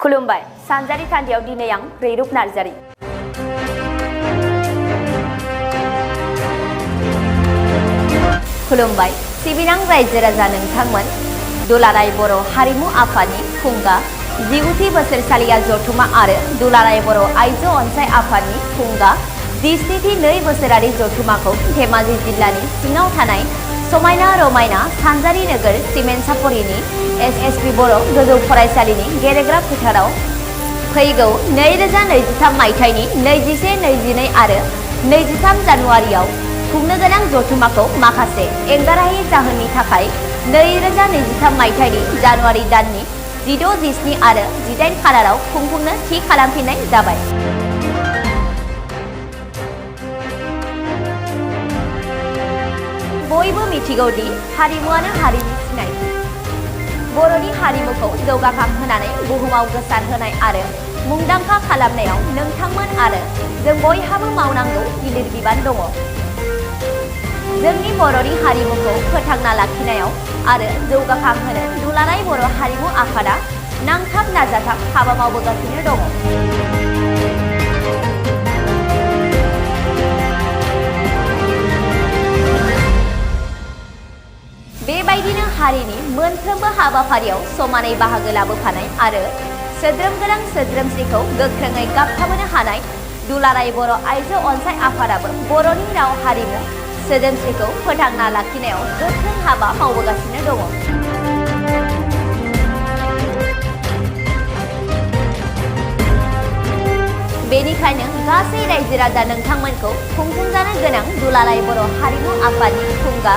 खुलुमबाय सानजारि थान्दैयाव दिनै आं रैरुप नार्जारि। खुलुमबाय सिबिनां रायजो राजा नोंथांमोन। दुलाराय बर' हारिमु आफादनि खुंगा 19थि बोसोरसालिया जथुमा आरो दुलाराय बर' आइजो अनसाय आफादनि खुंगा 17थि 2 बोसोरारि जथुमाखौ धेमाजि जिल्लानि सिङाव थानाय समायना रमायना सानजारि नोगोर सिमेन्टसापरिनि एसएसपि बर' गोजौ फरायसालिनि गेलेग्रा फोथाराव फैगौ 2023 मायथाइनि 21, 22 आरो 23 जानुवारियाव खुंनो गोनां जथुमाखौ माखासे एंगारहायै जाहोननि थाखाय 2023 मायथाइनि जानुवारि दाननि 16, 17 आरो 18 खालाराव खुंफुंनो थि खालामफिननाय जाबाय। बयबो मिथिगौदि हारिमुआनो हारिनि सिनायथि। बर'नि हारिमुखौ जौगाखांहोनानै बुहुमाव गोसारहोनाय आरो मुंदांखा खालामनायाव नोंथांमोन आरो जों बयहाबो मावनांगौ गिलिर बिबान दङ। जोंनि बर'नि हारिमुखौ फोथांना लाखिनायाव आरो जौगाखांहोनो दुलाराय बर' हारिमु आफादा नांथाब नाजाथाब हाबा मावबोगासिनो दङ। बेबायदिनो हारिनि मोनफ्रोमबो हाबाफारियाव समानै बाहागो लाबोफानाय आरो सोद्रोम गोनां सोद्रोमस्रिखौ गोख्रोङै गाबथाबहोनो हानाय दुलाराय बर' आइजो अनसाय आफादाबो बर'नि राव हारिमु सोदोमस्रिखौ फोथांना लाखिनायाव गोख्रों हाबा मावबोगासिनो दङ। बेनिखायनो गासै रायजो राजा नोंथांमोनखौ खुंफुंजानो गोनां दुलाराय बर' हारिमु आफादनि खुंगा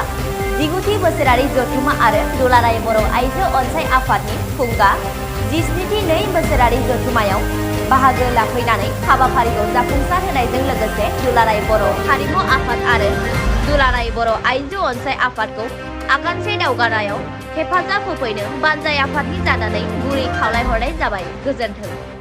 19थि बोसोरारि जथुमा आरो दुलाराय बर' आइजो अनसाय आफादनि खुंगा 17थि 2 बोसोरारि जथुमायाव बाहागो लाफैनानै हाबाफारिखौ जाफुंसार होनायजों लोगोसे दुलाराय बर' हारिमु आफाद आरो दुलाराय बर' आइजो अनसाय आफादखौ आगानसे दावगानायाव हेफाजाब होफैनो बानजाय आफादनि जानानै गुरै खावलायहरनाय जाबाय। गोजोन्थों।